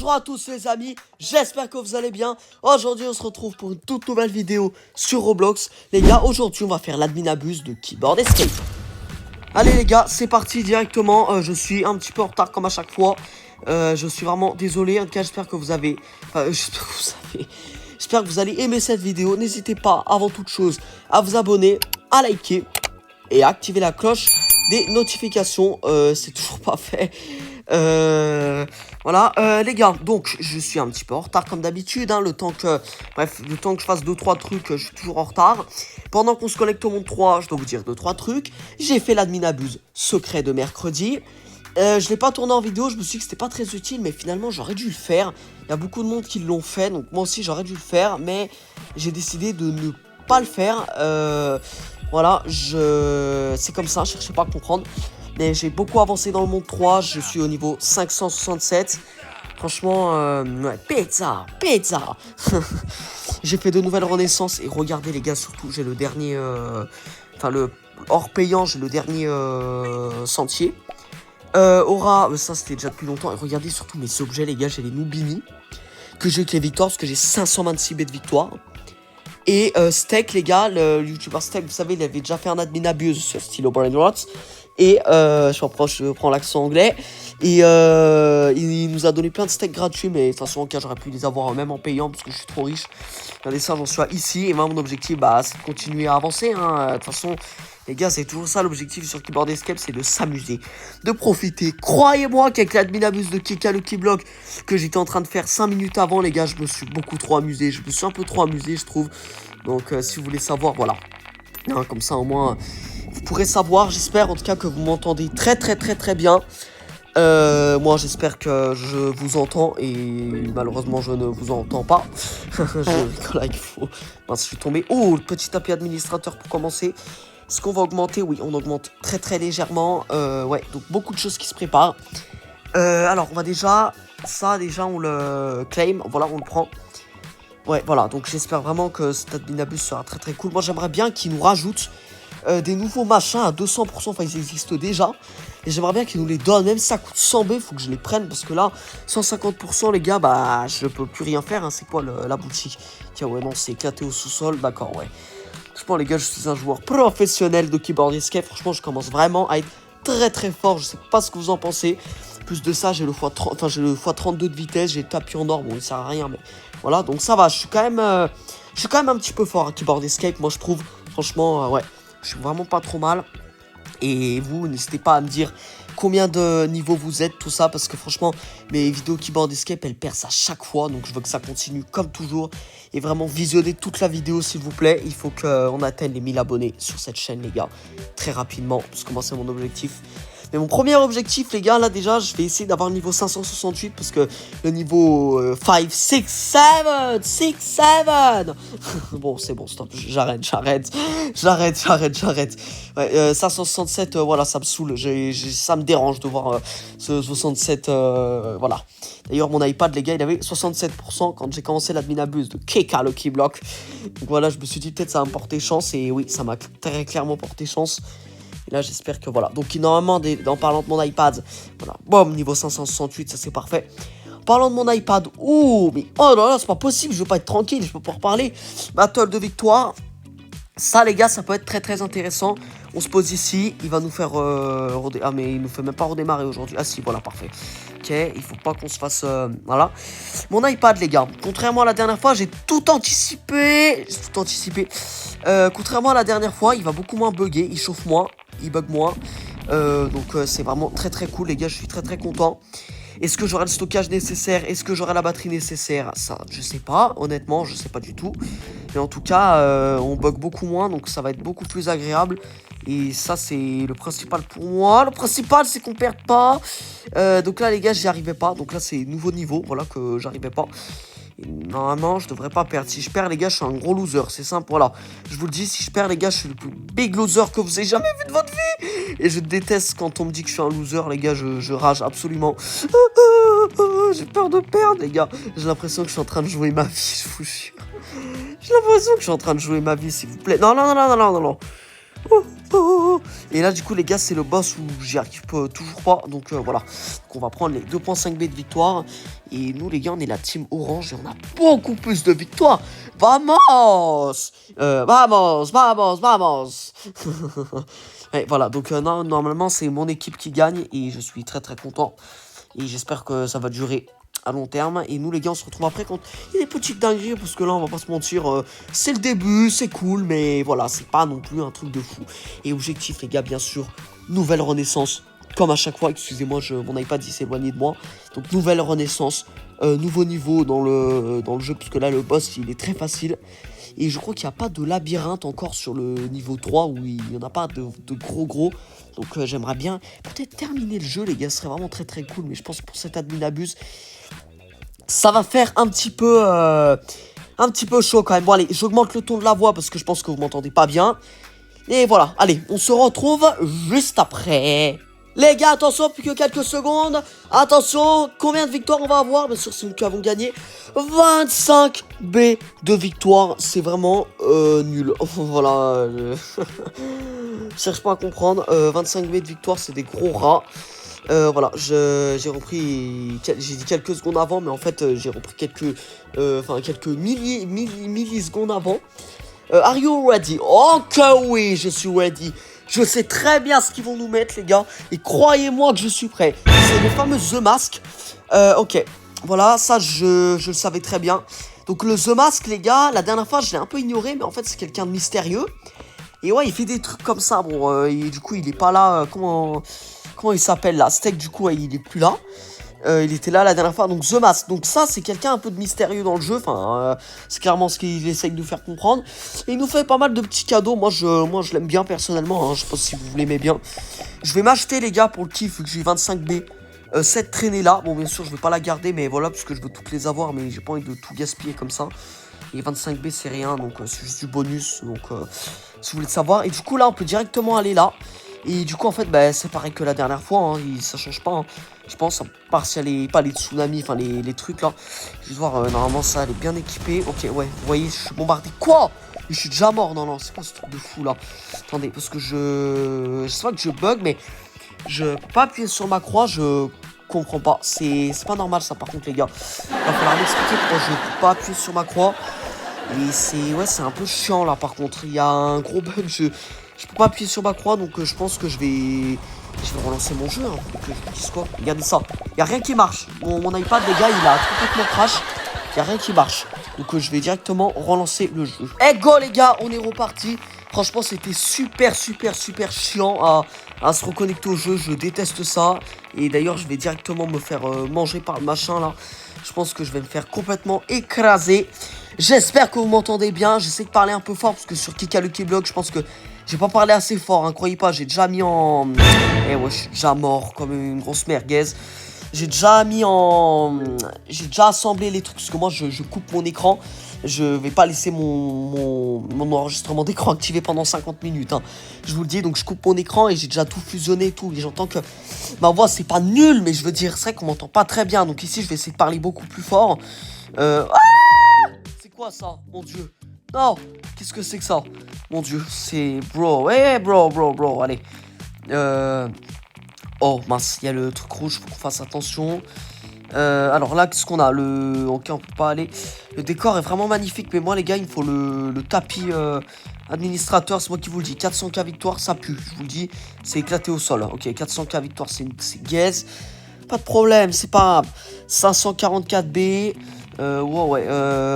Bonjour à tous les amis, j'espère que vous allez bien. Aujourd'hui on se retrouve pour une toute nouvelle vidéo sur Roblox. Les gars, aujourd'hui on va faire l'admin abuse de Keyboard Escape. Allez les gars, c'est parti directement. Je suis un petit peu en retard comme à chaque fois. Je suis vraiment désolé. En tout cas, j'espère que vous avez... J'espère que vous allez aimer cette vidéo. N'hésitez pas, avant toute chose, à vous abonner, à liker et à activer la cloche des notifications. C'est toujours pas fait. Voilà, les gars, donc je suis un petit peu en retard comme d'habitude, hein, le temps que je fasse 2-3 trucs, je suis toujours en retard. Pendant qu'on se connecte au monde 3, je dois vous dire 2-3 trucs. J'ai fait l'admin abuse secret de mercredi. Je l'ai pas tourné en vidéo, je me suis dit que c'était pas très utile, mais finalement j'aurais dû le faire. Il y a beaucoup de monde qui l'ont fait, donc moi aussi j'aurais dû le faire, mais j'ai décidé de ne pas le faire. Voilà, c'est comme ça, cherchez pas à comprendre. Mais j'ai beaucoup avancé dans le monde 3, je suis au niveau 567. Franchement, ouais, pizza. J'ai fait de nouvelles renaissances et regardez les gars, surtout j'ai le dernier, le hors payant, j'ai le dernier sentier. Aura, ça c'était déjà depuis longtemps. Et regardez surtout mes objets les gars, j'ai les Noobini que j'ai avec les victoires, parce que j'ai 526 bêtes de victoire. Et Steak les gars, le youtubeur Steak, vous savez, il avait déjà fait un admin abuse sur Stylo Brainrot. Et je prends l'accent anglais. Et il nous a donné plein de steaks gratuits. Mais de toute façon, j'aurais pu les avoir même en payant parce que je suis trop riche. Regardez ça, j'en suis ici. Et moi, mon objectif, c'est de continuer à avancer. Hein. De toute façon, les gars, c'est toujours ça l'objectif sur Keyboard Escape, c'est de s'amuser, de profiter. Croyez-moi qu'avec l'admin abuse de Keka le Keyblock que j'étais en train de faire 5 minutes avant, les gars, je me suis beaucoup trop amusé. Je me suis un peu trop amusé, je trouve. Donc, si vous voulez savoir, voilà. Hein, comme ça, au moins... Vous pourrez savoir, j'espère en tout cas que vous m'entendez très bien. Moi j'espère que je vous entends et malheureusement je ne vous entends pas. Là il faut... je suis tombé. Oh, le petit tapis administrateur pour commencer. Est-ce qu'on va augmenter? Oui, on augmente très légèrement. Ouais, donc beaucoup de choses qui se préparent. Alors on va déjà... Ça déjà on le claim, voilà on le prend. Ouais voilà, donc j'espère vraiment que cet admin abuse sera très cool. Moi j'aimerais bien qu'il nous rajoute des nouveaux machins à 200%, enfin ils existent déjà. Et j'aimerais bien qu'ils nous les donnent, même si ça coûte 100 B, il faut que je les prenne. Parce que là, 150% les gars, je peux plus rien faire, hein. C'est quoi la boutique? Tiens ouais non, c'est éclaté au sous-sol, d'accord ouais. Franchement les gars, je suis un joueur professionnel de Keyboard Escape. Franchement je commence vraiment à être très fort, je sais pas ce que vous en pensez. Plus de ça, j'ai le x30, enfin j'ai le x32 de vitesse, j'ai le tapis en or, bon il sert à rien mais voilà, donc ça va, je suis quand même un petit peu fort à Keyboard Escape, moi je trouve, franchement ouais. Je suis vraiment pas trop mal. Et vous, n'hésitez pas à me dire combien de niveaux vous êtes, tout ça. Parce que franchement, mes vidéos Keyboard Escape, elles percent à chaque fois. Donc je veux que ça continue comme toujours. Et vraiment, visionnez toute la vidéo, s'il vous plaît. Il faut qu'on atteigne les 1000 abonnés sur cette chaîne, les gars. Très rapidement, parce que moi, c'est mon objectif. Mais mon premier objectif, les gars, là déjà, je vais essayer d'avoir le niveau 568 parce que le niveau 5, 6, 7. Bon, c'est bon, stop, j'arrête. Ouais, 567, voilà, ça me saoule, ça me dérange de voir ce 67, voilà. D'ailleurs, mon iPad, les gars, il avait 67% quand j'ai commencé l'admin abuse de Keka le Keyblock. Donc voilà, je me suis dit peut-être ça va me porter chance et oui, ça m'a très clairement porté chance. Et là, j'espère que voilà. Donc, normalement, en parlant de mon iPad, voilà, boum, niveau 568, ça c'est parfait. En parlant de mon iPad, oh, mais oh là là, c'est pas possible, je veux pas être tranquille, je peux pas reparler. Battle de victoire. Ça, les gars, ça peut être très intéressant. On se pose ici, il va nous faire... Ah, mais il nous fait même pas redémarrer aujourd'hui. Ah si, voilà, parfait. Ok, il faut pas qu'on se fasse... voilà. Mon iPad, les gars, contrairement à la dernière fois, j'ai tout anticipé. Contrairement à la dernière fois, il va beaucoup moins bugger, il chauffe moins, il bug moins. Donc, c'est vraiment très cool, les gars, je suis très content. Est-ce que j'aurai le stockage nécessaire? Est-ce que j'aurai la batterie nécessaire? Ça, je sais pas. Honnêtement, je sais pas du tout. Mais en tout cas, on bug beaucoup moins. Donc, ça va être beaucoup plus agréable. Et ça, c'est le principal pour moi. Le principal, c'est qu'on perde pas. Donc là, les gars, j'y arrivais pas. Donc là, c'est nouveau niveau. Voilà, que j'arrivais pas. Et normalement, je devrais pas perdre. Si je perds, les gars, je suis un gros loser. C'est simple, voilà. Je vous le dis, si je perds, les gars, je suis le plus big loser que vous ayez jamais vu de votre vie. Et je déteste quand on me dit que je suis un loser, les gars. Je rage absolument. J'ai peur de perdre, les gars. J'ai l'impression que je suis en train de jouer ma vie, je vous jure. J'ai l'impression que je suis en train de jouer ma vie, s'il vous plaît. Non. Oh, Oh. Et là, du coup, les gars, c'est le boss où j'y arrive toujours pas. Donc voilà. Donc, on va prendre les 2.5B de victoire. Et nous, les gars, on est la team orange et on a beaucoup plus de victoires. Vamos! Vamos, vamos, vamos! Ouais, voilà, donc non, normalement, c'est mon équipe qui gagne et je suis très très content. Et j'espère que ça va durer à long terme. Et nous, les gars, on se retrouve après quand il y a des petites dingueries. Parce que là, on va pas se mentir, c'est le début, c'est cool. Mais voilà, c'est pas non plus un truc de fou. Et objectif, les gars, bien sûr, nouvelle renaissance. Comme à chaque fois, excusez-moi, mon iPad il s'est éloigné de moi. Donc, nouvelle renaissance, nouveau niveau dans le jeu. Puisque là, le boss, il est très facile. Et je crois qu'il n'y a pas de labyrinthe encore sur le niveau 3 où il n'y en a pas de gros. Donc j'aimerais bien peut-être terminer le jeu, les gars. Ce serait vraiment très très cool. Mais je pense que pour cet admin abuse, ça va faire un petit peu chaud quand même. Bon, allez, j'augmente le ton de la voix parce que je pense que vous m'entendez pas bien. Et voilà, allez, on se retrouve juste après. Les gars, attention, plus que quelques secondes. Attention, combien de victoires on va avoir? Bien sûr, c'est nous qui avons gagné 25 B de victoire. C'est vraiment nul. Voilà. Je cherche pas à comprendre. 25 B de victoire, c'est des gros rats. Voilà, j'ai repris. J'ai dit quelques secondes avant, mais en fait, j'ai repris quelques millisecondes avant. Are you ready? Ok, oui, je suis ready. Je sais très bien ce qu'ils vont nous mettre, les gars. Et croyez-moi que je suis prêt. C'est le fameux The Mask. Ok. Voilà, ça, je le savais très bien. Donc, le The Mask, les gars, la dernière fois, je l'ai un peu ignoré. Mais en fait, c'est quelqu'un de mystérieux. Et ouais, il fait des trucs comme ça. Bon, et du coup, il est pas là. Comment il s'appelle, là? Steak, du coup, il est plus là. Il était là la dernière fois, donc The Mask. Donc ça, c'est quelqu'un un peu de mystérieux dans le jeu. Enfin, c'est clairement ce qu'il essaye de nous faire comprendre. Et il nous fait pas mal de petits cadeaux. Moi, je l'aime bien personnellement. Hein. Je sais pas si vous l'aimez bien. Je vais m'acheter, les gars, pour le kiff, vu que j'ai 25B. Cette traînée-là. Bon, bien sûr, je vais pas la garder, mais voilà, parce que je veux toutes les avoir. Mais j'ai pas envie de tout gaspiller comme ça. Et 25B, c'est rien, donc c'est juste du bonus. Donc, si vous voulez le savoir. Et du coup, là, on peut directement aller là. Et du coup, en fait, bah, c'est pareil que la dernière fois, hein, ça change pas, hein. Je pense, à part s'il y a pas les tsunamis, enfin les trucs là. Je vais voir, normalement, ça, elle est bien équipée. Ok, ouais, vous voyez, je suis bombardé. Quoi? Je suis déjà mort, non, c'est quoi ce truc de fou là? Attendez, parce que je sais pas que je bug, mais je peux pas appuyer sur ma croix, je comprends pas. C'est pas normal ça, par contre, les gars. Il va falloir m'expliquer pourquoi je peux pas appuyer sur ma croix. Et c'est un peu chiant là, par contre. Il y a un gros bug, je peux pas appuyer sur ma croix, donc je pense que je vais relancer mon jeu, hein. Donc je vous dis quoi? Regardez ça, il y a rien qui marche. Mon iPad, les gars, il a complètement crash. Il y a rien qui marche. Donc je vais directement relancer le jeu. Et go, les gars, on est reparti. Franchement, c'était super chiant à se reconnecter au jeu. Je déteste ça. Et d'ailleurs, je vais directement me faire manger par le machin là. Je pense que je vais me faire complètement écraser. J'espère que vous m'entendez bien. J'essaie de parler un peu fort parce que sur Kika Lucky Blog, je pense que j'ai pas parlé assez fort, hein, croyez pas, j'ai déjà mis en... Eh ouais, je suis déjà mort comme une grosse merguez. J'ai déjà assemblé les trucs, parce que moi, je coupe mon écran. Je vais pas laisser mon enregistrement d'écran activé pendant 50 minutes, hein. Je vous le dis, donc je coupe mon écran et j'ai déjà tout fusionné et tout. Et j'entends que ma voix, c'est pas nul, mais je veux dire, c'est vrai qu'on m'entend pas très bien. Donc ici, je vais essayer de parler beaucoup plus fort. C'est quoi ça, mon Dieu? Non, qu'est-ce que c'est que ça? Mon Dieu, c'est... Bro, bro, allez. Oh, mince, il y a le truc rouge, faut qu'on fasse attention. Alors là, qu'est-ce qu'on a? Ok, on peut pas aller. Le décor est vraiment magnifique, mais moi, les gars, il me faut le tapis administrateur, c'est moi qui vous le dis. 400k victoire, ça pue, je vous le dis. C'est éclaté au sol. Ok, 400k victoire, c'est gaze. Pas de problème, c'est pas grave. 544B... ouais,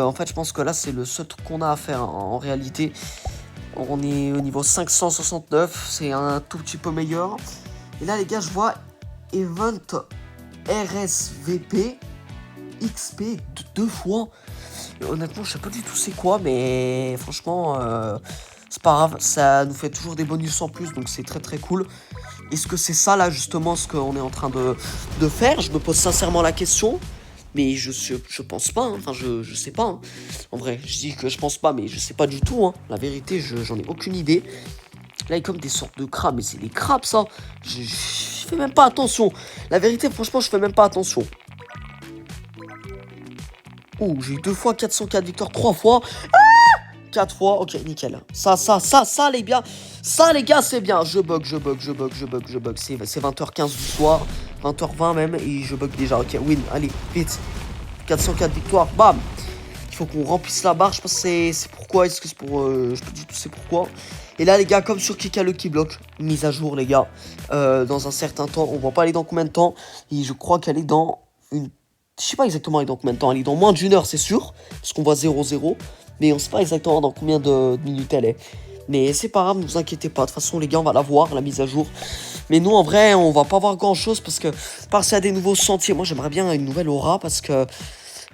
en fait, je pense que là, c'est le seul truc qu'on a à faire, hein, en réalité. On est au niveau 569, c'est un tout petit peu meilleur. Et là, les gars, je vois Event RSVP XP deux fois. Et honnêtement, je sais pas du tout c'est quoi, mais franchement, c'est pas grave. Ça nous fait toujours des bonus en plus, donc c'est très cool. Est-ce que c'est ça, là, justement, ce qu'on est en train de faire? Je me pose sincèrement la question. Mais je pense pas, hein. Enfin je sais pas, hein. En vrai, je dis que je pense pas, mais je sais pas du tout, hein. La vérité, j'en ai aucune idée. Là, il y a comme des sortes de crabes, mais c'est des crabes, ça. Je fais même pas attention. La vérité, franchement, je fais même pas attention. Oh, j'ai eu 2 fois 404 victoires, 3 fois. Ah, 4 fois. Ok, nickel. Ça, les gars. Ça, les gars, c'est bien. Je bug. C'est 20h15 du soir. 20h20 même. Et je bug déjà. Ok, win. Allez, vite. 404 victoires. Bam. Il faut qu'on remplisse la barre. Je pense que c'est pourquoi. Est-ce que c'est pour. Je peux dire tout c'est pourquoi. Et là, les gars, comme sur Kika Lucky Block, mise à jour, les gars. Dans un certain temps. On va pas aller dans combien de temps. Et je crois qu'elle est dans une. Je sais pas exactement elle est dans combien de temps. Elle est dans moins d'une heure, c'est sûr. Parce qu'on voit 0-0. Mais on sait pas exactement dans combien de minutes elle est. Mais c'est pas grave, ne vous inquiétez pas. De toute façon, les gars, on va la voir, la mise à jour. Mais nous, en vrai, on va pas voir grand chose. Parce que, passer à des nouveaux sentiers. Moi, j'aimerais bien une nouvelle aura. Parce que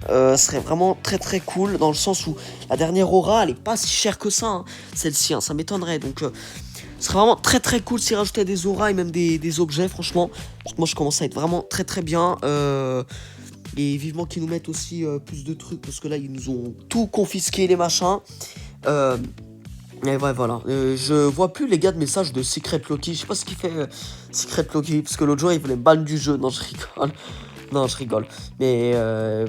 ce serait vraiment très cool. Dans le sens où la dernière aura, elle est pas si chère que ça. Hein, celle-ci, hein, ça m'étonnerait. Donc, ce serait vraiment très cool s'ils rajoutaient des auras et même des objets, franchement. Parce que moi, je commence à être vraiment très bien. Et vivement qu'ils nous mettent aussi plus de trucs. Parce que là, ils nous ont tout confisqué, les machins. Et ouais, voilà. Je vois plus les gars de messages de Secret Loki. Je sais pas ce qu'il fait, Secret Loki. Parce que l'autre jour, il voulait me ban du jeu. Non, je rigole. Non, je rigole. Mais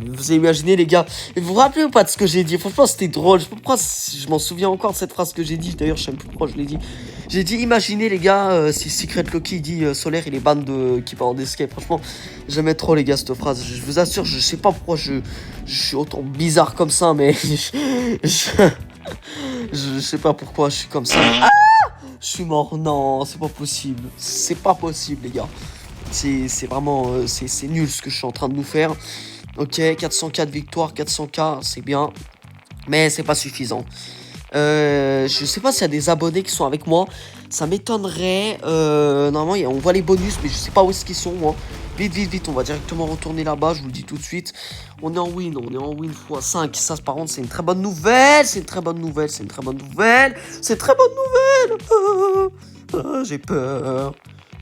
vous imaginez, les gars. Et vous vous rappelez ou pas de ce que j'ai dit? Franchement, c'était drôle. Je sais pas pourquoi je m'en souviens encore de cette phrase que j'ai dit. D'ailleurs, je sais même plus pourquoi je l'ai dit. J'ai dit, imaginez, les gars, si Secret Loki dit Solaire, il est ban de Keeper of the Escape. Franchement, j'aimais trop, les gars, cette phrase. Je vous assure, je sais pas pourquoi je suis autant bizarre comme ça, mais je sais pas pourquoi je suis comme ça. Ah, je suis mort. Non, c'est pas possible. C'est pas possible, les gars. C'est vraiment c'est nul ce que je suis en train de nous faire. Ok, 404 victoires, 400k, c'est bien. Mais c'est pas suffisant. Je sais pas s'il y a des abonnés qui sont avec moi. Ça m'étonnerait. Normalement, on voit les bonus, mais je sais pas où est-ce qu'ils sont, moi. Vite, on va directement retourner là-bas, je vous le dis tout de suite. On est en win x5. Ça, par contre, c'est une très bonne nouvelle. C'est une très bonne nouvelle. J'ai peur.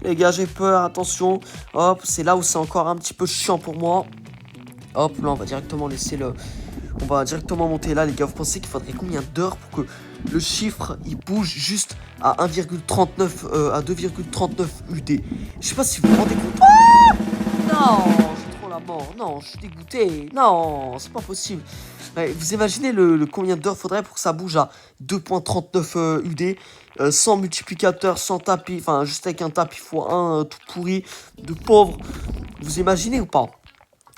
Les gars, j'ai peur, attention. Hop, c'est là où c'est encore un petit peu chiant pour moi. Hop, là, on va directement laisser le... On va directement monter là, les gars. Vous pensez qu'il faudrait combien d'heures pour que le chiffre, il bouge juste à 1,39, à 2,39 UD? Je sais pas si vous vous rendez compte. Ah non, j'ai trop la mort. Non, je suis dégoûté. Non, c'est pas possible. Ouais, vous imaginez le combien d'heures faudrait pour que ça bouge à 2,39 UD, sans multiplicateur, sans tapis, enfin juste avec un tapis x1 tout pourri, de pauvre. Vous imaginez ou pas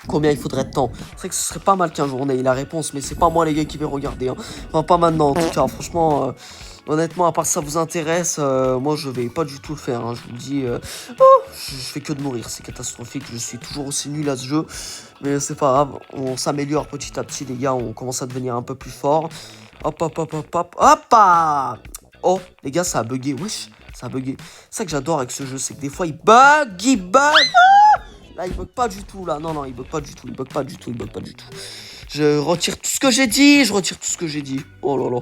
combien il faudrait de temps? C'est vrai que ce serait pas mal qu'un journée ait la réponse, mais c'est pas moi les gars qui vais regarder. Hein. Enfin pas maintenant en tout cas, franchement... honnêtement, à part ça vous intéresse, moi je vais pas du tout le faire, hein, je vous le dis. Je fais que de mourir, c'est catastrophique, je suis toujours aussi nul à ce jeu. Mais c'est pas grave, on s'améliore petit à petit les gars, on commence à devenir un peu plus fort. Hop. Oh, les gars, ça a bugué, wesh, ça a bugué. C'est ça que j'adore avec ce jeu, c'est que des fois il bug. Là, il bug pas du tout, là, non, il bug pas du tout, Je retire tout ce que j'ai dit, Oh là là.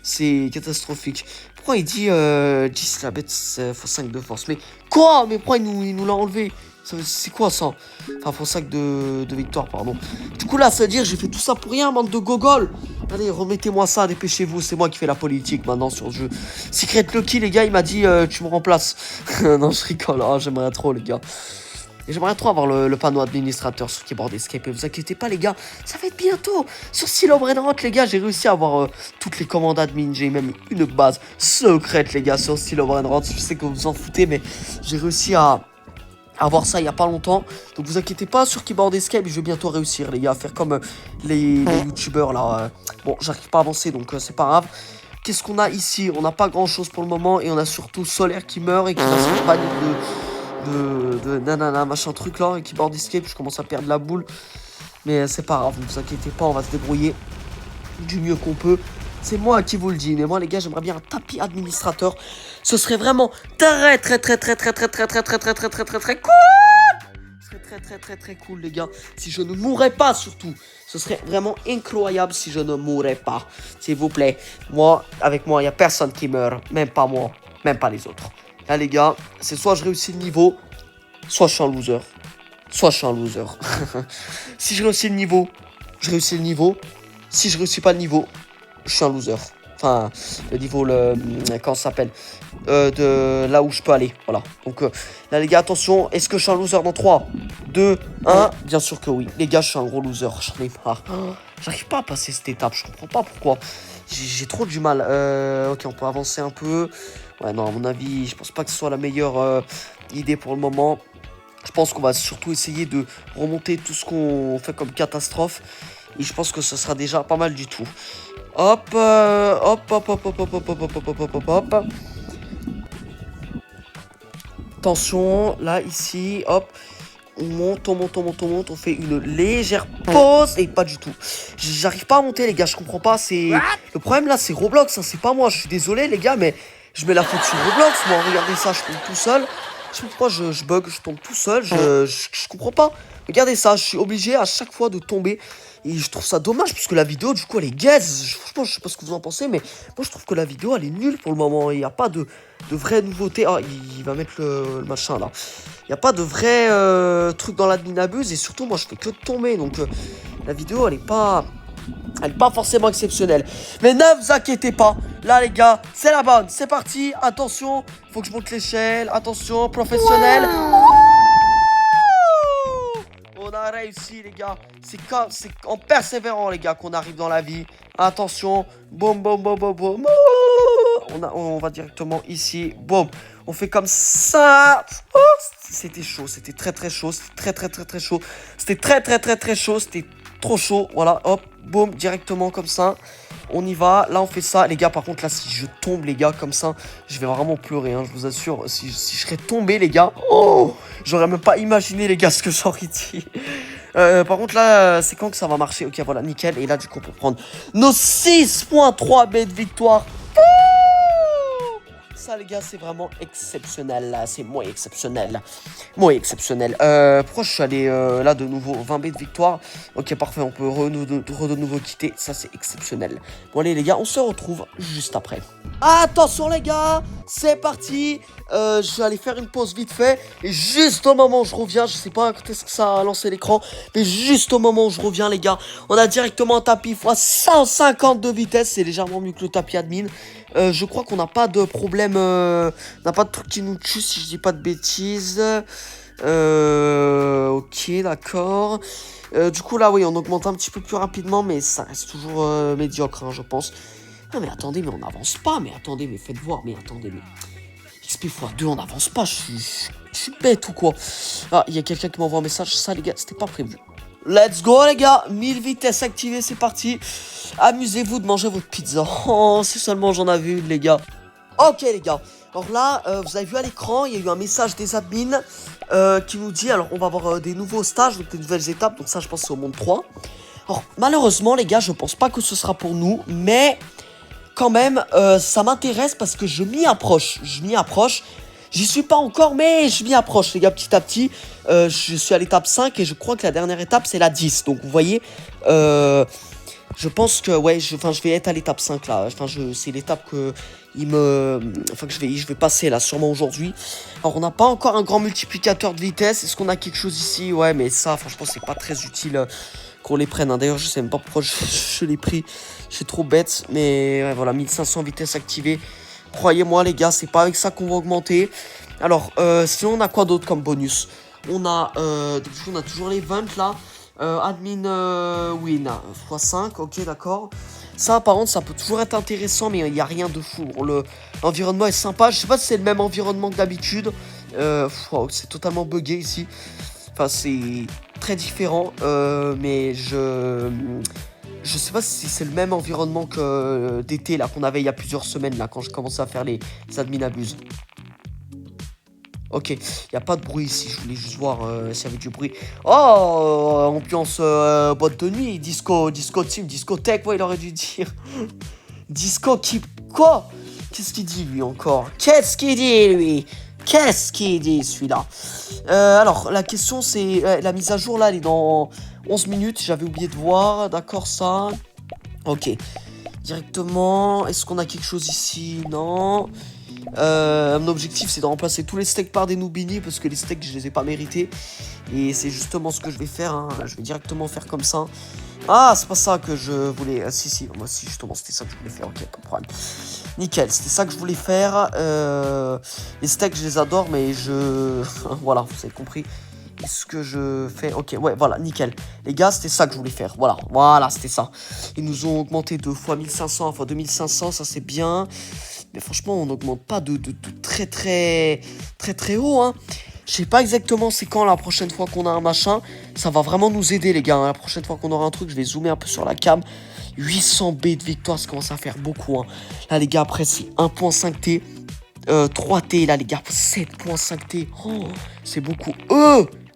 C'est catastrophique. Pourquoi il dit 10 la bête x5 de force? Mais quoi? Mais pourquoi il nous l'a enlevé? C'est quoi ça? Enfin, x5 de victoire, pardon. Du coup, là, ça veut dire j'ai fait tout ça pour rien, bande de gogoles. Allez, remettez-moi ça, dépêchez-vous. C'est moi qui fais la politique maintenant sur le jeu. Secret Loki, les gars, il m'a dit tu me remplaces. Non, je rigole. Ah, j'aimerais trop, les gars. Et j'aimerais trop avoir le panneau administrateur sur Keyboard Escape. Et vous inquiétez pas, les gars, ça va être bientôt. Sur Steel of Ragnarok, les gars, j'ai réussi à avoir toutes les commandes admin. J'ai même une base secrète, les gars, sur Steel of Ragnarok. Je sais que vous vous en foutez, mais j'ai réussi à avoir ça il y a pas longtemps. Donc vous inquiétez pas, sur Keyboard Escape, je vais bientôt réussir, les gars, à faire comme les youtubeurs, là. Bon, j'arrive pas à avancer, donc c'est pas grave. Qu'est-ce qu'on a ici? On n'a pas grand-chose pour le moment. Et on a surtout Solaire qui meurt et qui va se compagnie de nanana machin truc là, et Keyboard Escape, je commence à perdre la boule, mais c'est pas grave, ne vous inquiétez pas, on va se débrouiller du mieux qu'on peut. C'est moi qui vous le dis, mais moi les gars, j'aimerais bien un tapis administrateur. Ce serait vraiment très cool. Ce serait très cool, les gars, si je ne mourrais pas, surtout. Ce serait vraiment incroyable si je ne mourrais pas, s'il vous plaît. Moi, avec moi, il y a personne qui meurt, même pas moi, même pas les autres. Là, les gars, c'est soit je réussis le niveau, soit je suis un loser. Si je réussis le niveau, je réussis le niveau. Si je réussis pas le niveau, je suis un loser. Enfin, le niveau, comment ça s'appelle, de là où je peux aller. Voilà. Donc là, les gars, attention. Est-ce que je suis un loser dans 3, 2, 1? Bien sûr que oui. Les gars, je suis un gros loser. J'en ai marre. J'arrive pas à passer cette étape. Je comprends pas pourquoi. J'ai trop du mal. Ok, on peut avancer un peu. Ouais, non, à mon avis, je pense pas que ce soit la meilleure idée pour le moment. Je pense qu'on va surtout essayer de remonter tout ce qu'on fait comme catastrophe. Et je pense que ce sera déjà pas mal du tout. Hop, hop, hop, hop, hop, hop, hop, hop, hop, hop, hop, hop, hop. Attention, là, ici, hop. On monte, on monte, on monte, on monte. On fait une légère pause. Et pas du tout. J'arrive pas à monter, les gars. Je comprends pas. C'est le problème, là, c'est Roblox. Hein, c'est pas moi. Je suis désolé, les gars, mais je mets la faute sur Roblox. Moi, regardez ça. Je tombe tout seul. Je sais pas pourquoi je bug. Je tombe tout seul. Je comprends pas. Regardez ça. Je suis obligé à chaque fois de tomber. Et je trouve ça dommage parce que la vidéo, du coup, elle est gaze. Franchement, je sais pas ce que vous en pensez, mais moi, je trouve que la vidéo, elle est nulle pour le moment. Il n'y a pas de vraies nouveautés. Ah, il va mettre le machin là. Il n'y a pas de vrais trucs dans l'admin abuse. Et surtout, moi, je fais que de tomber. Donc, la vidéo, elle est pas forcément exceptionnelle. Mais ne vous inquiétez pas. Là, les gars, c'est la bonne. C'est parti. Attention, faut que je monte l'échelle. Attention, professionnel. On a réussi, les gars. C'est en persévérant, les gars, qu'on arrive dans la vie. Attention. Boum, boum, boum, boum, boum. On va directement ici. Boum. On fait comme ça. Oh, c'était chaud. C'était très, très chaud. C'était très, très, très, très chaud. C'était très, très, très, très chaud. C'était trop chaud. Voilà. Hop. Boum. Directement comme ça. On y va. Là, on fait ça. Les gars, par contre, là, si je tombe, les gars, comme ça, je vais vraiment pleurer. Hein, je vous assure. Si je serais tombé, les gars. Oh, j'aurais même pas imaginé, les gars, ce que j'aurais dit. Par contre, là, c'est quand que ça va marcher? Ok, voilà, nickel. Et là, du coup, pour prendre nos 6.3 bêtes de victoire. Ça, les gars, c'est vraiment exceptionnel. Là, c'est moins exceptionnel. Moins exceptionnel. Pourquoi je suis allé là de nouveau 20 bêtes de victoire? Ok, parfait. On peut de nouveau quitter. Ça, c'est exceptionnel. Bon, allez, les gars, on se retrouve juste après. Attention, les gars, c'est parti. Je vais aller faire une pause vite fait. Et juste au moment où je reviens, je sais pas quand est-ce que ça a lancé l'écran, mais juste au moment où je reviens, les gars, on a directement un tapis x 150 de vitesse. C'est légèrement mieux que le tapis admin. Je crois qu'on n'a pas de problème. On n'a pas de truc qui nous tue si je dis pas de bêtises. Ok, d'accord. Du coup, là, oui, on augmente un petit peu plus rapidement, mais ça reste toujours médiocre, hein, je pense. Non, mais attendez, mais on n'avance pas. Mais attendez, mais faites voir. Mais attendez, mais XP x2, on n'avance pas. Je suis bête ou quoi? Ah, il y a quelqu'un qui m'envoie un message. Ça, les gars, c'était pas prévu. Let's go, les gars. 1000 vitesses activées, c'est parti. Amusez-vous de manger votre pizza. Oh, si seulement j'en avais une, les gars. Ok, les gars. Alors là, vous avez vu à l'écran, il y a eu un message des admins qui nous dit, alors on va avoir des nouveaux stages, donc des nouvelles étapes. Donc ça, je pense, c'est au monde 3. Alors, malheureusement, les gars, je pense pas que ce sera pour nous. Mais quand même, ça m'intéresse parce que je m'y approche. J'y suis pas encore, mais je m'y approche, les gars, petit à petit. Je suis à l'étape 5 et je crois que la dernière étape, c'est la 10. Donc, vous voyez, je pense que, ouais, je vais être à l'étape 5, là. Enfin, c'est l'étape que je vais passer, là, sûrement aujourd'hui. Alors, on n'a pas encore un grand multiplicateur de vitesse. Est-ce qu'on a quelque chose ici? Ouais, mais ça, franchement, c'est pas très utile qu'on les prenne. Hein. D'ailleurs, je sais même pas pourquoi je l'ai pris. C'est trop bête. Mais, ouais, voilà, 1500 vitesse activée. Croyez-moi, les gars, c'est pas avec ça qu'on va augmenter. Alors, sinon, on a quoi d'autre comme bonus? On a toujours les ventes, là. Admin win x5, ok, d'accord. Ça, par contre, ça peut toujours être intéressant, mais il n'y a rien de fou. L'environnement est sympa. Je sais pas si c'est le même environnement que d'habitude. C'est totalement buggé ici. Enfin, c'est très différent, mais je sais pas si c'est le même environnement que d'été là qu'on avait il y a plusieurs semaines là quand je commençais à faire les admin abuse. Ok, il n'y a pas de bruit ici, je voulais juste voir s'il y avait du bruit. Oh, ambiance boîte de nuit, disco team, discothèque, ouais, il aurait dû dire. Disco qui... Quoi? Qu'est-ce qu'il dit lui encore? Qu'est-ce qu'il dit lui? Qu'est-ce qu'il dit celui-là? Alors, la question c'est... la mise à jour là, elle est dans 11 minutes, j'avais oublié de voir, d'accord ça. Ok, directement, est-ce qu'on a quelque chose ici? Non. Mon objectif, c'est de remplacer tous les steaks par des Nubini, parce que les steaks, je les ai pas mérités. Et c'est justement ce que je vais faire, hein. Je vais directement faire comme ça. Ah, c'est pas ça que je voulais... Ah, si, moi si, justement, c'était ça que je voulais faire. Ok, pas de problème. Nickel, c'était ça que je voulais faire. Les steaks, je les adore, mais je... voilà, vous avez compris. Ce que je fais, ok, ouais, voilà, nickel. Les gars, c'était ça que je voulais faire, voilà, c'était ça. Ils nous ont augmenté de fois 1500 à fois 2500, ça c'est bien. Mais franchement, on n'augmente pas de très haut, hein. Je sais pas exactement c'est quand la prochaine fois qu'on a un machin. Ça va vraiment nous aider, les gars, hein. La prochaine fois qu'on aura un truc, je vais zoomer un peu sur la cam. 800 B de victoire, ça commence à faire beaucoup, hein. Là, les gars, après, c'est 1.5 T. 3T, là, les gars, 7.5 T. Oh, c'est beaucoup.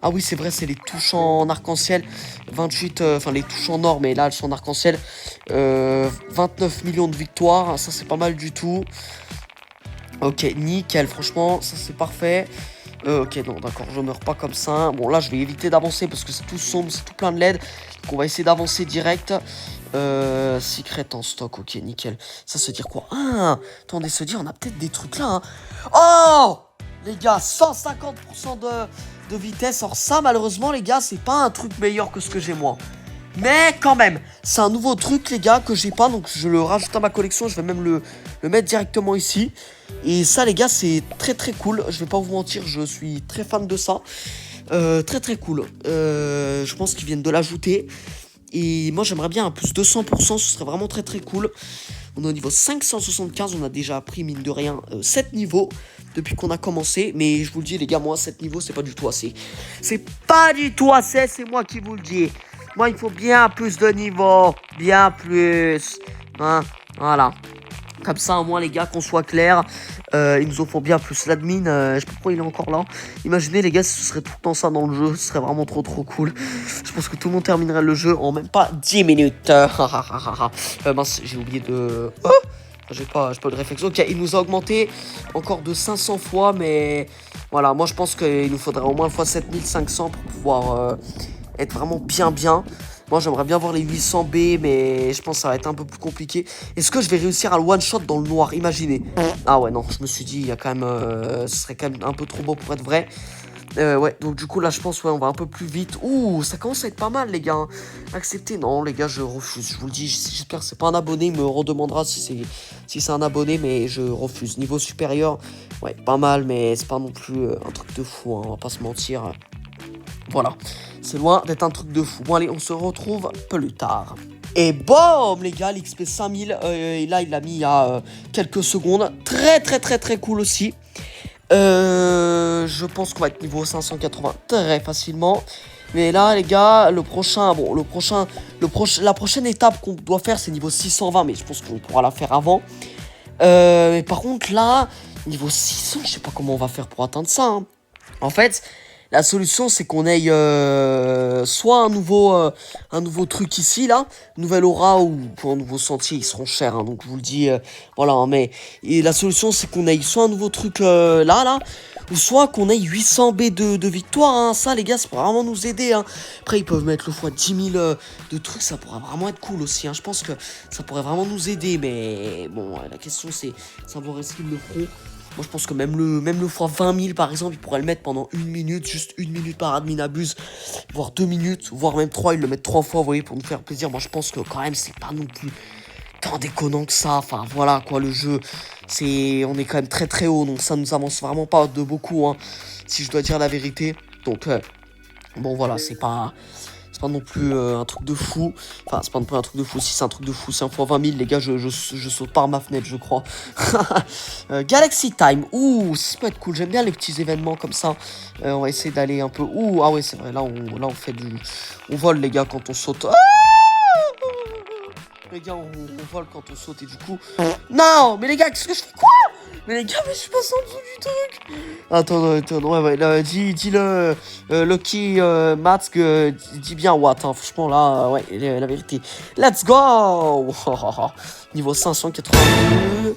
Ah oui, c'est vrai, c'est les touches en arc-en-ciel. 28, enfin les touches en or, mais là, elles sont en arc-en-ciel. 29 millions de victoires, ça, c'est pas mal du tout. Ok, nickel, franchement, ça, c'est parfait. Ok, non, d'accord, je meurs pas comme ça. Bon, là, je vais éviter d'avancer parce que c'est tout sombre, c'est tout plein de LED. Donc, on va essayer d'avancer direct. Secret en stock, ok, nickel. Ça se dire quoi? Ah, attendez, se dire, on a peut-être des trucs là, hein. Oh, les gars, 150% de vitesse. Alors ça, malheureusement, les gars, c'est pas un truc meilleur que ce que j'ai moi. Mais quand même, c'est un nouveau truc, les gars, que j'ai pas. Donc je le rajoute à ma collection. Je vais même le mettre directement ici. Et ça, les gars, c'est très cool. Je vais pas vous mentir, je suis très fan de ça. Très cool. Je pense qu'ils viennent de l'ajouter. Et moi, j'aimerais bien un plus 200%. Ce serait vraiment très cool. On est au niveau 575. On a déjà pris, mine de rien, 7 niveaux depuis qu'on a commencé. Mais je vous le dis, les gars, moi, 7 niveaux, c'est pas du tout assez. C'est pas du tout assez, c'est moi qui vous le dis. Moi, il faut bien plus de niveaux. Bien plus. Hein, voilà. Comme ça, au moins, les gars, qu'on soit clair. Ils nous en font bien plus. L'admin, je sais pas pourquoi il est encore là. Imaginez, les gars, si ce serait tout le temps ça dans le jeu. Ce serait vraiment trop cool. Je pense que tout le monde terminerait le jeu en même pas 10 minutes. Mince, j'ai oublié de... Oh, j'ai pas de réflexion. Ok, il nous a augmenté encore de 500 fois. Mais voilà, moi, je pense qu'il nous faudrait au moins fois 7500 pour pouvoir être vraiment bien. Moi, j'aimerais bien voir les 800 B, mais je pense que ça va être un peu plus compliqué. Est-ce que je vais réussir à le one-shot dans le noir? Imaginez. Ah ouais, non, je me suis dit, il y a quand même... ce serait quand même un peu trop beau pour être vrai. Ouais, donc du coup, là, je pense, ouais, on va un peu plus vite. Ouh, ça commence à être pas mal, les gars. Hein. Accepter, non, les gars, je refuse. Je vous le dis, j'espère que c'est pas un abonné. Il me redemandera si c'est un abonné, mais je refuse. Niveau supérieur, ouais, pas mal, mais c'est pas non plus un truc de fou, hein, on va pas se mentir. Voilà, c'est loin d'être un truc de fou. Bon, allez, on se retrouve plus tard. Et boum, les gars, l'XP 5000, et là, il l'a mis il y a quelques secondes. Très cool aussi. Je pense qu'on va être niveau 580 très facilement. Mais là, les gars, la prochaine étape qu'on doit faire, c'est niveau 620. Mais je pense qu'on pourra la faire avant. Mais par contre, là, niveau 600, je sais pas comment on va faire pour atteindre ça. Hein. En fait... La solution, c'est qu'on aille soit un nouveau truc ici, là, nouvelle aura ou pour un nouveau sentier, ils seront chers, hein, donc je vous le dis, voilà, hein, mais et la solution, c'est qu'on aille soit un nouveau truc là, ou soit qu'on aille 800 B de victoire, hein, ça, les gars, ça pourrait vraiment nous aider, hein. Après, ils peuvent mettre le fois 10 000 de trucs, ça pourrait vraiment être cool aussi, hein, je pense que ça pourrait vraiment nous aider, mais bon, la question, c'est savoir est-ce qu'ils le feront. Moi, je pense que même le fois 20 000, par exemple, il pourrait le mettre pendant 1 minute, juste 1 minute par admin abuse, voire 2 minutes, voire même 3, ils le mettent 3 fois, vous voyez, pour nous faire plaisir. Moi, je pense que quand même, c'est pas non plus tant déconnant que ça. Enfin, voilà, quoi, le jeu, on est quand même très haut, donc ça nous avance vraiment pas de beaucoup, hein, si je dois dire la vérité. Donc, bon, voilà, c'est pas non plus un truc de fou. Enfin, c'est pas non plus un truc de fou. Si c'est un truc de fou, c'est 1 fois 20 000, les gars, je saute par ma fenêtre, je crois. Galaxy Time. Ouh, ça peut être cool. J'aime bien les petits événements comme ça. On va essayer d'aller un peu... Ouh, ah ouais, c'est vrai. Là, on fait du... On vole, les gars, quand on saute. Ah, les gars, on vole quand on saute et du coup... Non, mais les gars, qu'est-ce que je fais? Quoi? Mais les gars, mais je suis passé en dessous du truc. Attends, ouais, là, dis-le, Lucky Mask, dis bien what, hein, franchement, là, ouais, la vérité. Let's go. Niveau 582.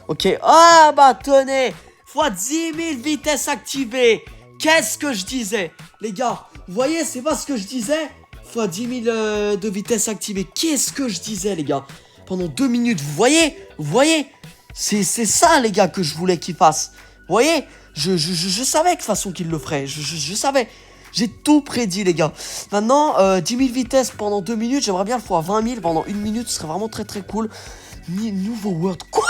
Ok, ah, bah, tenez, fois 10 000 vitesse activée. Qu'est-ce que je disais? Les gars, vous voyez, c'est pas ce que je disais? Fois 10 000 de vitesse activée. Qu'est-ce que je disais, les gars? Pendant 2 minutes, vous voyez? C'est ça, les gars, que je voulais qu'il fasse. Vous voyez, je savais que de toute façon qu'il le ferait. Je savais. J'ai tout prédit, les gars. Maintenant, 10 000 vitesses pendant 2 minutes. J'aimerais bien le faire à 20 000 pendant 1 minute. Ce serait vraiment très très cool. Nouveau world. Quoi?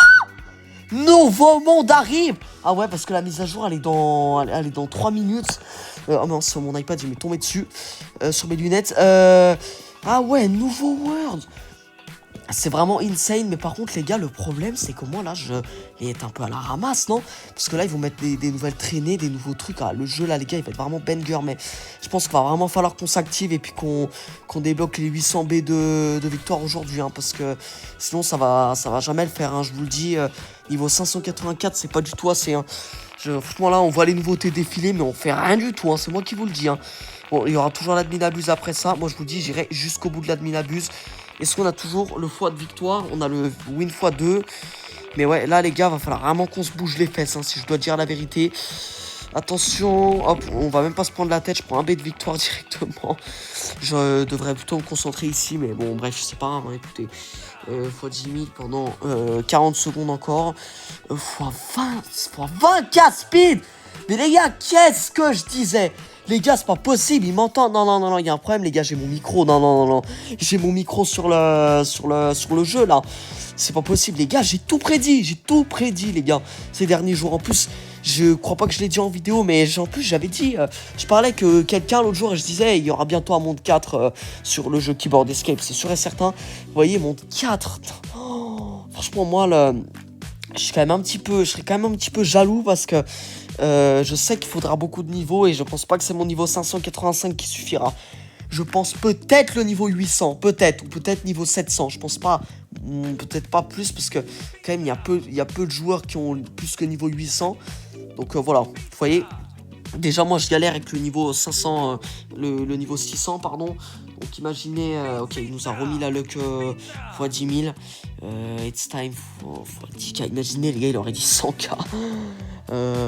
Nouveau monde arrive. Ah ouais, parce que la mise à jour, elle est dans 3 minutes. Oh non, sur mon iPad, il m'est tombé dessus. Sur mes lunettes. Ah ouais, nouveau world. C'est vraiment insane, mais par contre les gars, le problème c'est que moi là je vais être un peu à la ramasse, non? Parce que là ils vont mettre des nouvelles traînées, des nouveaux trucs. Ah, le jeu là les gars il va être vraiment banger, mais je pense qu'il va vraiment falloir qu'on s'active et puis qu'on débloque les 800 B de victoire aujourd'hui, hein, parce que sinon ça va jamais le faire, hein, je vous le dis. Niveau 584 c'est pas du tout assez, hein. Franchement là on voit les nouveautés défiler mais on fait rien du tout, hein, c'est moi qui vous le dis, hein. Bon, il y aura toujours l'admin abuse après ça. Moi je vous dis j'irai jusqu'au bout de l'admin abuse. Est-ce qu'on a toujours le x de victoire? On a le win x2. Mais ouais, là, les gars, va falloir vraiment qu'on se bouge les fesses, hein, si je dois dire la vérité. Attention, hop, on va même pas se prendre la tête. Je prends un B de victoire directement. Je devrais plutôt me concentrer ici. Mais bon, bref, je sais pas. Hein, écoutez, x 10 000 pendant 40 secondes encore. x 24 speed. Mais les gars, qu'est-ce que je disais? Les gars, c'est pas possible, ils m'entendent. Non, il y a un problème, les gars, j'ai mon micro. Non. J'ai mon micro sur le jeu, là. C'est pas possible, les gars, j'ai tout prédit, les gars, ces derniers jours. En plus, je crois pas que je l'ai dit en vidéo, mais en plus, j'avais dit, je parlais que quelqu'un l'autre jour et je disais, il y aura bientôt un monde 4 sur le jeu Keyboard Escape, c'est sûr et certain. Vous voyez, monde 4. Oh, franchement, moi, je serais quand même un petit peu jaloux parce que je sais qu'il faudra beaucoup de niveaux et je pense pas que c'est mon niveau 585 qui suffira. Je pense peut-être le niveau 800, peut-être, ou peut-être niveau 700. Je pense pas, peut-être pas plus parce que quand même il y a peu de joueurs qui ont plus que niveau 800. Donc voilà, vous voyez. Déjà moi je galère avec le niveau 500, le niveau 600 pardon. Donc imaginez, ok il nous a remis la luck x 10 000. It's time for 10K. Imaginez les gars il aurait dit 100K.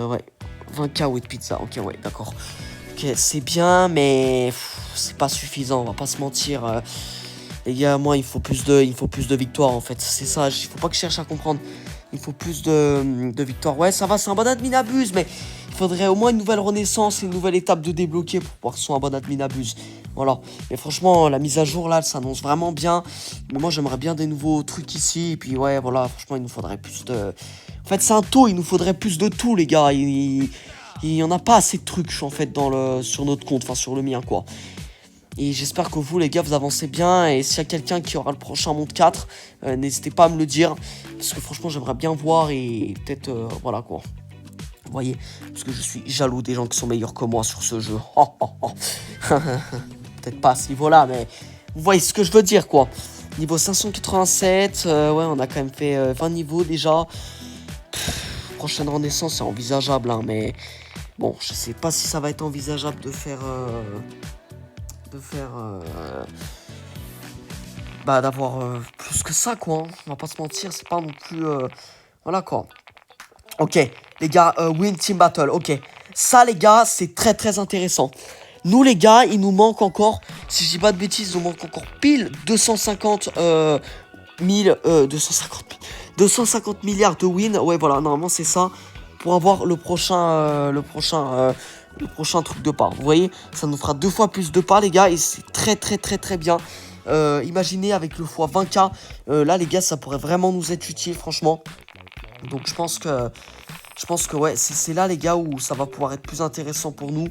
Ouais, 20K with pizza, ok ouais d'accord. Ok c'est bien mais c'est pas suffisant, on va pas se mentir. Les gars moi il faut plus de victoires en fait. C'est ça, il faut pas que je cherche à comprendre. Il faut plus de victoires. Ouais ça va, c'est un bon admin abuse mais... il faudrait au moins une nouvelle renaissance, une nouvelle étape de débloquer pour pouvoir que ce soit un bon admin abuse. Voilà. Mais franchement, la mise à jour là, elle s'annonce vraiment bien. Mais moi, j'aimerais bien des nouveaux trucs ici. Et puis, ouais, voilà, franchement, il nous faudrait plus de. En fait, c'est un taux, il nous faudrait plus de tout, les gars. Il y en a pas assez de trucs, en fait, sur notre compte, enfin, sur le mien, quoi. Et j'espère que vous, les gars, vous avancez bien. Et s'il y a quelqu'un qui aura le prochain monde 4, n'hésitez pas à me le dire. Parce que franchement, j'aimerais bien voir et peut-être, voilà, quoi. Vous voyez, parce que je suis jaloux des gens qui sont meilleurs que moi sur ce jeu. Peut-être pas à ce niveau-là, mais vous voyez ce que je veux dire, quoi. Niveau 587, ouais, on a quand même fait 20 niveaux déjà. Prochaine renaissance, c'est envisageable, hein, mais bon, je sais pas si ça va être envisageable de faire... d'avoir plus que ça, quoi. Hein. On va pas se mentir, c'est pas non plus... voilà, quoi. Ok, les gars, win team battle, ok. Ça, les gars, c'est très, très intéressant. Nous, les gars, il nous manque encore, si je dis pas de bêtises, il nous manque encore pile 250 milliards de win. Ouais, voilà, normalement, c'est ça. Pour avoir le prochain truc de pas. Vous voyez, ça nous fera 2 fois plus de pas, les gars, et c'est très, très, très, très bien. Imaginez avec le x 20K, là, les gars, ça pourrait vraiment nous être utile, franchement. Donc je pense que ouais, c'est là les gars où ça va pouvoir être plus intéressant pour nous.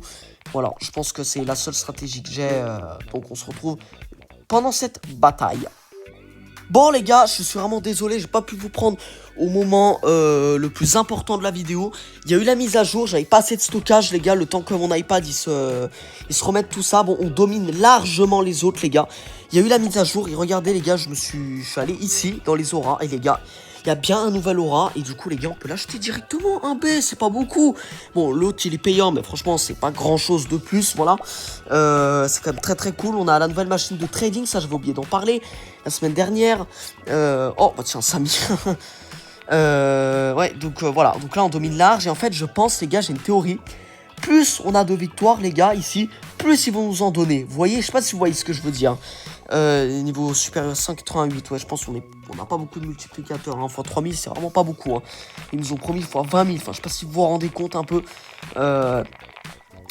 Voilà, je pense que c'est la seule stratégie que j'ai. Donc on se retrouve pendant cette bataille. Bon les gars, je suis vraiment désolé, j'ai pas pu vous prendre au moment le plus important de la vidéo. Il y a eu la mise à jour, j'avais pas assez de stockage les gars, le temps que mon iPad il se remette tout ça. Bon, on domine largement les autres les gars. Il y a eu la mise à jour et regardez les gars, je suis allé ici dans les auras et les gars... il y a bien un nouvel aura et du coup les gars on peut l'acheter directement, un B, c'est pas beaucoup. Bon l'autre il est payant mais franchement c'est pas grand chose de plus, voilà. C'est quand même très très cool, on a la nouvelle machine de trading, ça j'avais oublié d'en parler la semaine dernière. Oh bah tiens Samy. Ouais donc voilà, donc là on domine large et en fait je pense les gars, j'ai une théorie. Plus on a de victoires les gars ici, plus ils vont nous en donner. Vous voyez, je sais pas si vous voyez ce que je veux dire. Niveau supérieur 588, ouais, je pense qu'on n'a pas beaucoup de multiplicateurs. Hein. Fois 3000, c'est vraiment pas beaucoup. Hein. Ils nous ont promis fois 20 000. Enfin, je sais pas si vous vous rendez compte un peu.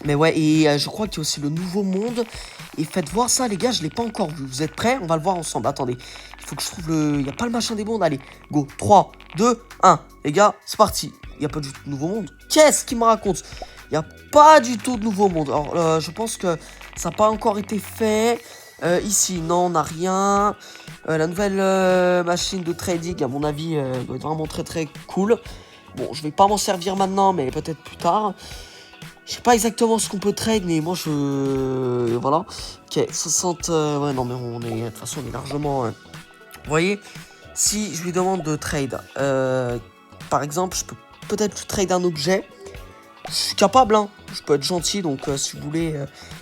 Mais ouais, et je crois qu'il y a aussi le nouveau monde. Et faites voir ça, les gars, je l'ai pas encore vu. Vous êtes prêts? On va le voir ensemble. Attendez, il faut que je trouve le... Il n'y a pas le machin des mondes. Allez, go. 3, 2, 1. Les gars, c'est parti. Il n'y a pas du tout de nouveau monde. Qu'est-ce qu'il me raconte? Il n'y a pas du tout de nouveau monde. Alors, je pense que ça n'a pas encore été fait. Ici, non, on n'a rien. La nouvelle machine de trading, à mon avis, doit être vraiment très très cool. Bon, je vais pas m'en servir maintenant, mais peut-être plus tard. Je sais pas exactement ce qu'on peut trade, mais moi je... Voilà. Ok, 60... ouais, non, mais on est... De toute façon, on est largement... Vous voyez, si je lui demande de trade, par exemple, je peux peut-être trade un objet. Je suis capable, hein. Je peux être gentil, donc si vous voulez,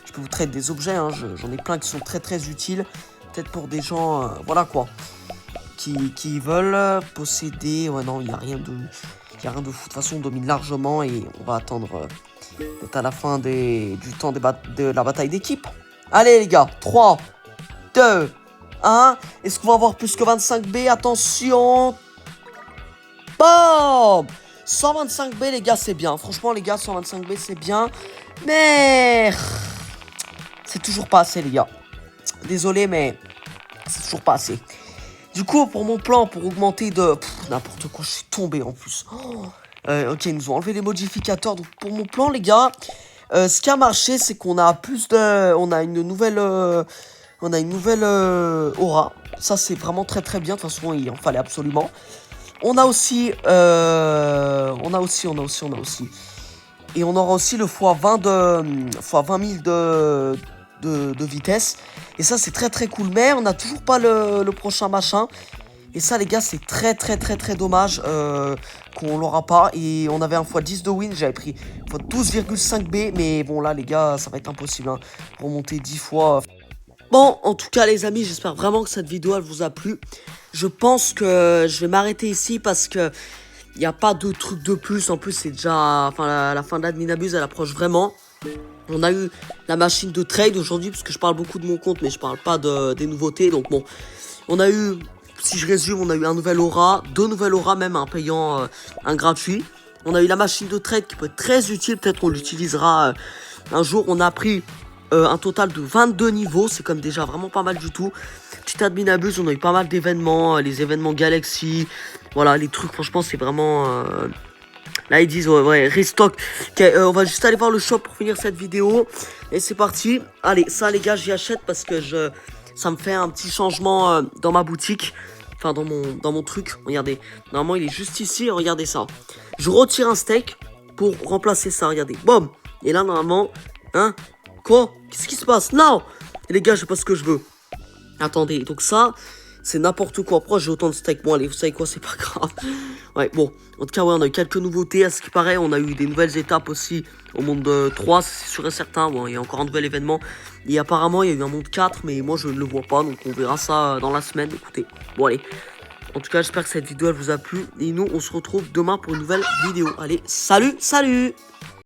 je peux vous trade des objets. Hein. J'en ai plein qui sont très très utiles. Peut-être pour des gens, voilà quoi, qui veulent posséder... Ouais, non, il n'y a rien de... Il n'y a rien de fou. De toute façon, on domine largement et on va attendre... d'être à la fin du temps de la bataille d'équipe. Allez les gars, 3, 2, 1. Est-ce qu'on va avoir plus que 25 B? Attention. Boom. 125 B les gars, c'est bien. Franchement les gars, 125 B c'est bien. Mais c'est toujours pas assez les gars. Désolé mais c'est toujours pas assez. Du coup pour mon plan, pour augmenter de... N'importe quoi, je suis tombé en plus. Ok, ils nous ont enlevé les modificateurs. Donc pour mon plan, les gars, ce qui a marché, c'est qu'on a plus de... On a une nouvelle... aura. Ça, c'est vraiment très très bien. De toute façon, il en fallait absolument. On a aussi... On a aussi. Et on aura aussi le x20 de vitesse. Et ça, c'est très très cool. Mais on n'a toujours pas le prochain machin. Et ça les gars c'est très dommage qu'on l'aura pas. Et on avait un x10 de win, j'avais pris x12,5 B. Mais bon là les gars ça va être impossible hein. Remonter 10 fois. Bon en tout cas les amis, j'espère vraiment que cette vidéo elle vous a plu. Je pense que je vais m'arrêter ici parce que il n'y a pas de truc de plus. En plus c'est déjà... Enfin la fin de l'adminabuse elle approche vraiment. On a eu la machine de trade aujourd'hui parce que je parle beaucoup de mon compte mais je parle pas des nouveautés. Donc bon, on a eu... Si je résume, on a eu un nouvel aura, 2 nouvelles auras même, un payant, un gratuit. On a eu la machine de trade qui peut être très utile, peut-être qu'on l'utilisera un jour. On a pris un total de 22 niveaux, c'est comme déjà vraiment pas mal du tout. Petite adminabuse, on a eu pas mal d'événements, les événements Galaxy, voilà, les trucs, franchement, c'est vraiment... Là, ils disent, ouais, restock. Okay, on va juste aller voir le shop pour finir cette vidéo. Et c'est parti. Allez, ça, les gars, j'y achète parce que ça me fait un petit changement dans ma boutique. Enfin, dans mon truc. Regardez. Normalement, il est juste ici. Regardez ça. Je retire un steak pour remplacer ça. Regardez. Boum. Et là, normalement... Hein? Quoi? Qu'est-ce qui se passe? Non! Et les gars, je sais pas ce que je veux. Attendez. Donc ça... C'est n'importe quoi. Pourquoi j'ai autant de steak? Bon, allez, vous savez quoi? C'est pas grave. Ouais, bon. En tout cas, ouais, on a eu quelques nouveautés. À ce qui paraît, on a eu des nouvelles étapes aussi au monde 3, c'est sûr et certain. Bon, il y a encore un nouvel événement. Et apparemment, il y a eu un monde 4, mais moi, je ne le vois pas. Donc, on verra ça dans la semaine. Écoutez, bon, allez. En tout cas, j'espère que cette vidéo, elle vous a plu. Et nous, on se retrouve demain pour une nouvelle vidéo. Allez, salut, salut!